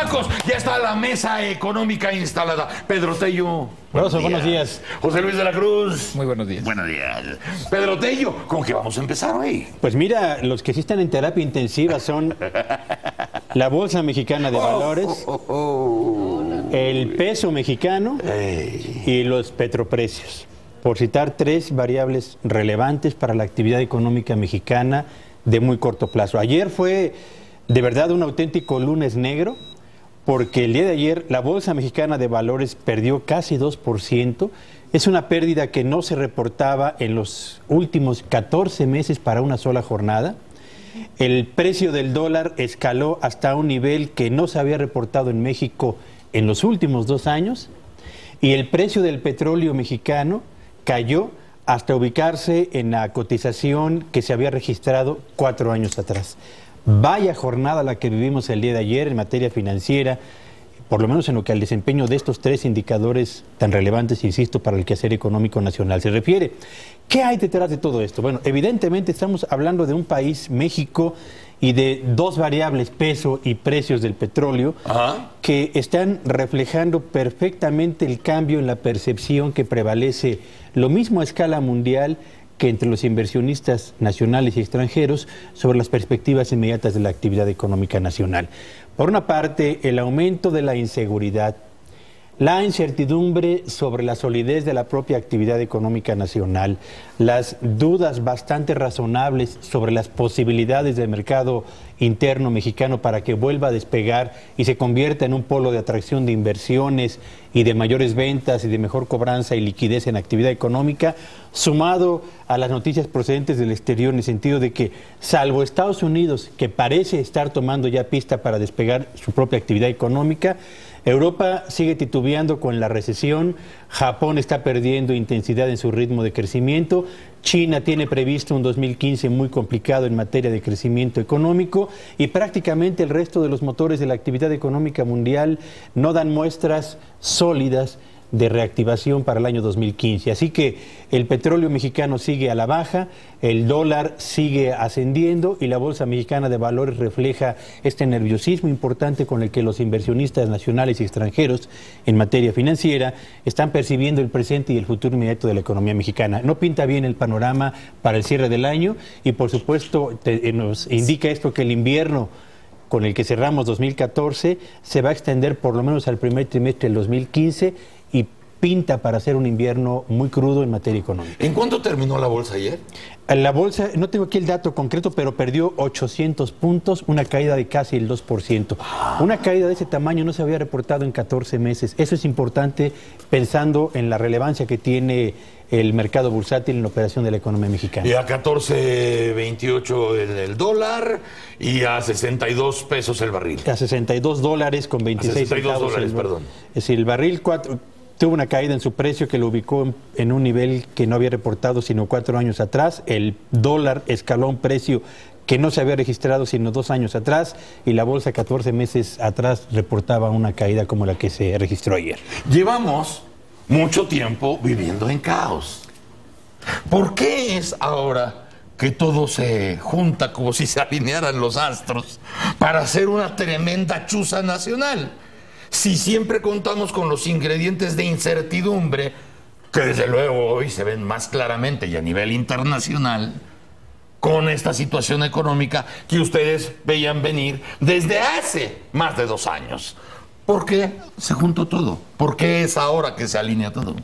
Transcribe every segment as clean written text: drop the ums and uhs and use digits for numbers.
chamacos, ya está la mesa económica instalada. Pedro Tello. Buenos días. José Luis de la Cruz. Muy buenos días. Buenos días. Pedro Tello, ¿con qué vamos a empezar hoy? Pues mira, los que sí están en terapia intensiva son la Bolsa Mexicana de Valores, el peso mexicano y los petroprecios, por citar tres variables relevantes para la actividad económica mexicana de muy corto plazo. Ayer fue de verdad un auténtico lunes negro, porque el día de ayer la Bolsa Mexicana de Valores perdió casi 2%. Es una pérdida que no se reportaba en los últimos 14 meses para una sola jornada. El precio del dólar escaló hasta un nivel que no se había reportado en México en los últimos 2 años. Y el precio del petróleo mexicano cayó hasta ubicarse en la cotización que se había registrado 4 años atrás. Vaya jornada la que vivimos el día de ayer en materia financiera, por lo menos en lo que al desempeño de estos tres indicadores tan relevantes, insisto, para el quehacer económico nacional se refiere. ¿Qué hay detrás de todo esto? Bueno, evidentemente estamos hablando de un país, México, y de dos variables, peso y precios del petróleo, que están reflejando perfectamente el cambio en la percepción que prevalece, lo mismo a escala mundial que entre los inversionistas nacionales y extranjeros sobre las perspectivas inmediatas de la actividad económica nacional. Por una parte, el aumento de la inseguridad, la incertidumbre sobre la solidez de la propia actividad económica nacional, las dudas bastante razonables sobre las posibilidades del mercado interno mexicano para que vuelva a despegar y se convierta en un polo de atracción de inversiones y de mayores ventas y de mejor cobranza y liquidez en actividad económica, sumado a las noticias procedentes del exterior en el sentido de que, salvo Estados Unidos, que parece estar tomando ya pista para despegar su propia actividad económica, Europa sigue titubeando con la recesión, Japón está perdiendo intensidad en su ritmo de crecimiento, China tiene previsto un 2015 muy complicado en materia de crecimiento económico y prácticamente el resto de los motores de la actividad económica mundial no dan muestras sólidas de reactivación para el año 2015. Así que el petróleo mexicano sigue a la baja, el dólar sigue ascendiendo y la Bolsa Mexicana de Valores refleja este nerviosismo importante con el que los inversionistas nacionales y extranjeros en materia financiera están percibiendo el presente y el futuro inmediato de la economía mexicana. No pinta bien el panorama para el cierre del año y por supuesto nos indica esto que el invierno con el que cerramos 2014 se va a extender por lo menos al primer trimestre del 2015 y pinta para ser un invierno muy crudo en materia económica. ¿En cuánto terminó la bolsa ayer? La bolsa, no tengo aquí el dato concreto, pero perdió 800 puntos, una caída de casi el 2%. Una caída de ese tamaño no se había reportado en 14 meses. Eso es importante pensando en la relevancia que tiene el mercado bursátil en la operación de la economía mexicana. Y a 14.28 el dólar y a 62 pesos el barril. A 62 dólares con 26 centavos. Perdón. Es decir, el barril tuvo una caída en su precio que lo ubicó en un nivel que no había reportado sino 4 años atrás. El dólar escaló a un precio que no se había registrado sino 2 años atrás y la bolsa 14 meses atrás reportaba una caída como la que se registró ayer. Llevamos mucho tiempo viviendo en caos. ¿Por qué es ahora que todo se junta como si se alinearan los astros para hacer una tremenda chuza nacional? Si siempre contamos con los ingredientes de incertidumbre, que desde luego hoy se ven más claramente y a nivel internacional, con esta situación económica que ustedes veían venir desde hace más de 2 años. ¿Por qué se juntó todo? ¿Por qué es ahora que se alinea todo?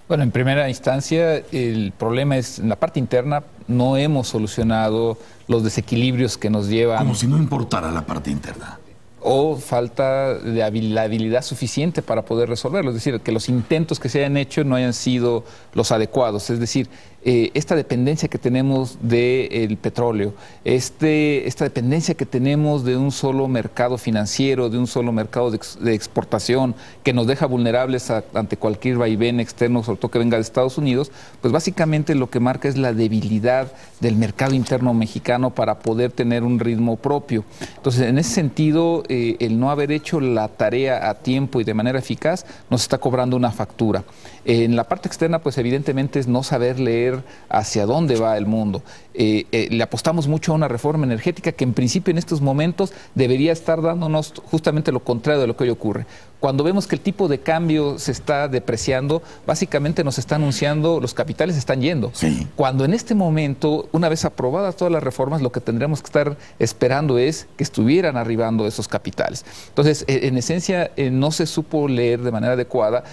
Bueno, en primera instancia, el problema es, en la parte interna, no hemos solucionado los desequilibrios que nos llevan... Como si no importara la parte interna. O falta de la habilidad suficiente para poder resolverlo. Es decir, que los intentos que se hayan hecho no hayan sido los adecuados. Es decir, esta dependencia que tenemos del petróleo, esta dependencia que tenemos de un solo mercado financiero, de un solo mercado de exportación, que nos deja vulnerables ante cualquier vaivén externo, sobre todo que venga de Estados Unidos, pues básicamente lo que marca es la debilidad del mercado interno mexicano para poder tener un ritmo propio. Entonces, en ese sentido, el no haber hecho la tarea a tiempo y de manera eficaz nos está cobrando una factura. En la parte externa, pues evidentemente es no saber leer ver hacia dónde va el mundo. Le apostamos mucho a una reforma energética que en principio en estos momentos debería estar dándonos justamente lo contrario de lo que hoy ocurre. Cuando vemos que el tipo de cambio se está depreciando, básicamente nos está anunciando los capitales están yendo. Sí. Cuando en este momento, una vez aprobadas todas las reformas, lo que tendríamos que estar esperando es que estuvieran arribando esos capitales. Entonces, en esencia, no se supo leer de manera adecuada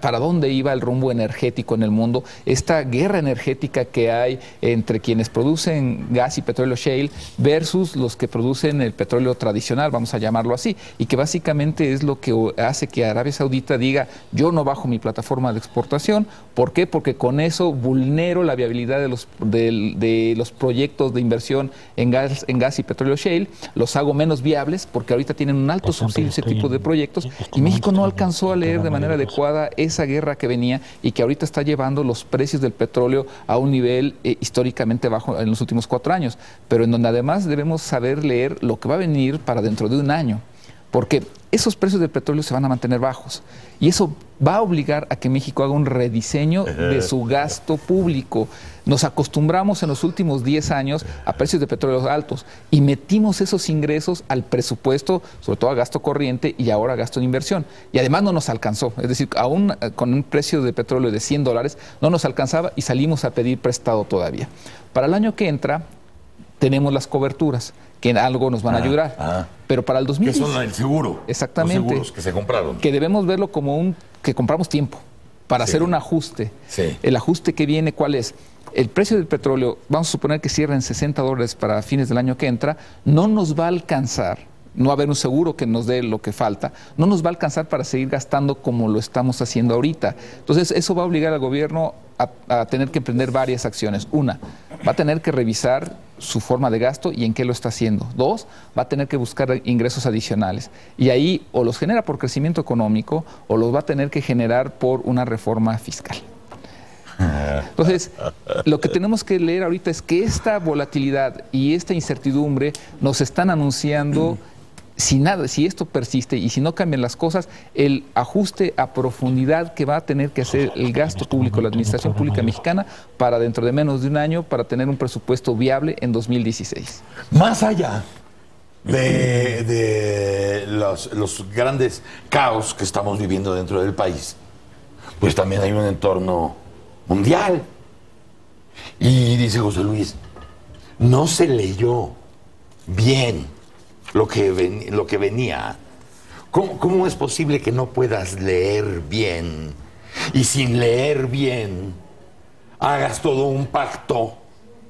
para dónde iba el rumbo energético en el mundo. Esta guerra energética que hay entre quienes producen gas y petróleo shale versus los que producen el petróleo tradicional, vamos a llamarlo así, y que básicamente es lo que hace que Arabia Saudita diga, yo no bajo mi plataforma de exportación. ¿Por qué? Porque con eso vulnero la viabilidad de los proyectos de inversión en gas y petróleo shale, los hago menos viables porque ahorita tienen un alto subsidio ese tipo de proyectos, y México no alcanzó a leer de manera adecuada esa guerra que venía y que ahorita está llevando los precios del petróleo a un nivel históricamente bajo en los últimos 4 años, pero en donde además debemos saber leer lo que va a venir para dentro de un año, porque esos precios del petróleo se van a mantener bajos y eso va a obligar a que México haga un rediseño de su gasto público. Nos acostumbramos en los últimos 10 años a precios de petróleo altos y metimos esos ingresos al presupuesto, sobre todo a gasto corriente y ahora a gasto de inversión. Y además no nos alcanzó, es decir, aún con un precio de petróleo de $100 no nos alcanzaba y salimos a pedir prestado todavía. Para el año que entra tenemos las coberturas, que en algo nos van a ayudar. Pero para el 2010... Que son el seguro. Exactamente. Los seguros que se compraron. Que debemos verlo como que compramos tiempo para hacer un ajuste. Sí. El ajuste que viene, ¿cuál es? El precio del petróleo, vamos a suponer que cierra en $60 para fines del año que entra, no nos va a alcanzar, no va a haber un seguro que nos dé lo que falta, no nos va a alcanzar para seguir gastando como lo estamos haciendo ahorita. Entonces, eso va a obligar al gobierno a tener que emprender varias acciones. Una, va a tener que revisar su forma de gasto y en qué lo está haciendo. Dos, va a tener que buscar ingresos adicionales. Y ahí o los genera por crecimiento económico o los va a tener que generar por una reforma fiscal. Entonces, lo que tenemos que leer ahorita es que esta volatilidad y esta incertidumbre nos están anunciando, si esto persiste y si no cambian las cosas, el ajuste a profundidad que va a tener que hacer el gasto público, la administración pública mexicana, para dentro de menos de un año, para tener un presupuesto viable en 2016. Más allá de los grandes caos que estamos viviendo dentro del país, pues también hay un entorno mundial. Y dice José Luis, no se leyó bien lo que venía. ¿Cómo es posible que no puedas leer bien y sin leer bien hagas todo un pacto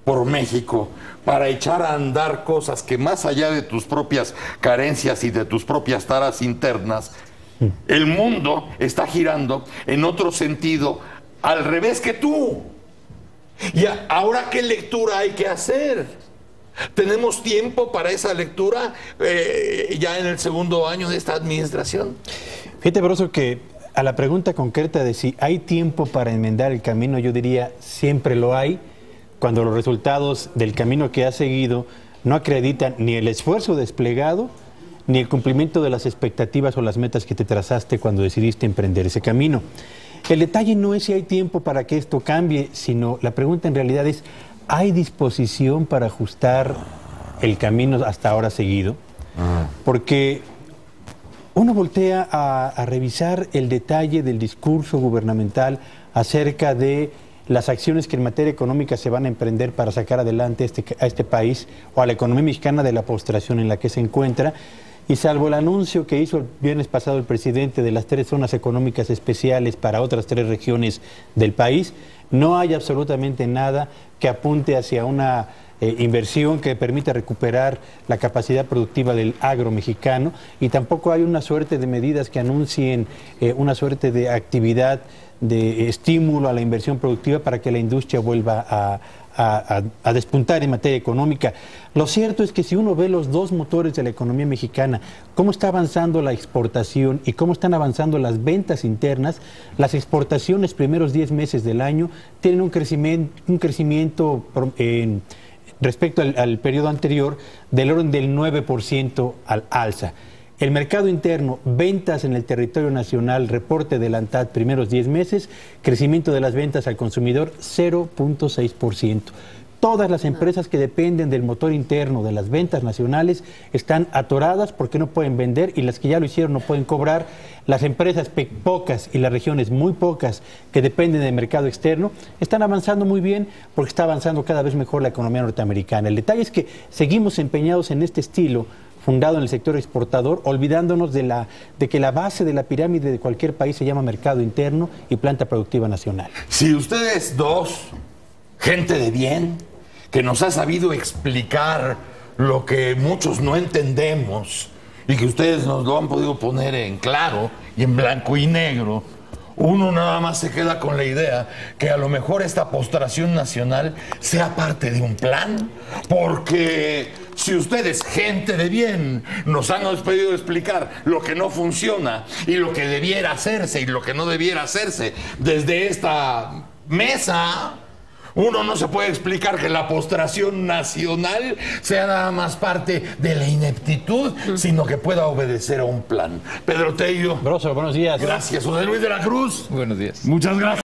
por México para echar a andar cosas que más allá de tus propias carencias y de tus propias taras internas, el mundo está girando en otro sentido al revés que tú? Y ahora, ¿qué lectura hay que hacer? ¿Tenemos tiempo para esa lectura ya en el segundo año de esta administración? Fíjate, Broso, que a la pregunta concreta de si hay tiempo para enmendar el camino, yo diría siempre lo hay, cuando los resultados del camino que has seguido no acreditan ni el esfuerzo desplegado, ni el cumplimiento de las expectativas o las metas que te trazaste cuando decidiste emprender ese camino. El detalle no es si hay tiempo para que esto cambie, sino la pregunta en realidad es, ¿hay disposición para ajustar el camino hasta ahora seguido? Porque uno voltea a revisar el detalle del discurso gubernamental acerca de las acciones que en materia económica se van a emprender para sacar adelante a este país o a la economía mexicana de la postración en la que se encuentra. Y salvo el anuncio que hizo el viernes pasado el presidente de las 3 zonas económicas especiales para otras 3 regiones del país, no hay absolutamente nada que apunte hacia una inversión que permita recuperar la capacidad productiva del agro mexicano, y tampoco hay una suerte de medidas que anuncien una suerte de actividad de estímulo a la inversión productiva para que la industria vuelva a despuntar en materia económica. Lo cierto es que si uno ve los dos motores de la economía mexicana, cómo está avanzando la exportación y cómo están avanzando las ventas internas, las exportaciones primeros 10 meses del año tienen un crecimiento respecto al periodo anterior del orden del 9% al alza. El mercado interno, ventas en el territorio nacional, reporte del ANTAD, primeros 10 meses, crecimiento de las ventas al consumidor 0.6%. Todas las empresas que dependen del motor interno de las ventas nacionales están atoradas porque no pueden vender, y las que ya lo hicieron no pueden cobrar. Las empresas pocas y las regiones muy pocas que dependen del mercado externo están avanzando muy bien porque está avanzando cada vez mejor la economía norteamericana. El detalle es que seguimos empeñados en este estilo fundado en el sector exportador, olvidándonos de que la base de la pirámide de cualquier país se llama mercado interno y planta productiva nacional. Si ustedes dos, gente de bien, que nos ha sabido explicar lo que muchos no entendemos y que ustedes nos lo han podido poner en claro y en blanco y negro, uno nada más se queda con la idea que a lo mejor esta postración nacional sea parte de un plan, porque si ustedes, gente de bien, nos han podido explicar lo que no funciona y lo que debiera hacerse y lo que no debiera hacerse desde esta mesa, uno no se puede explicar que la postración nacional sea nada más parte de la ineptitud, sino que pueda obedecer a un plan. Pedro Tello. Broso, buenos días. Gracias. José Luis de la Cruz. Buenos días. Muchas gracias.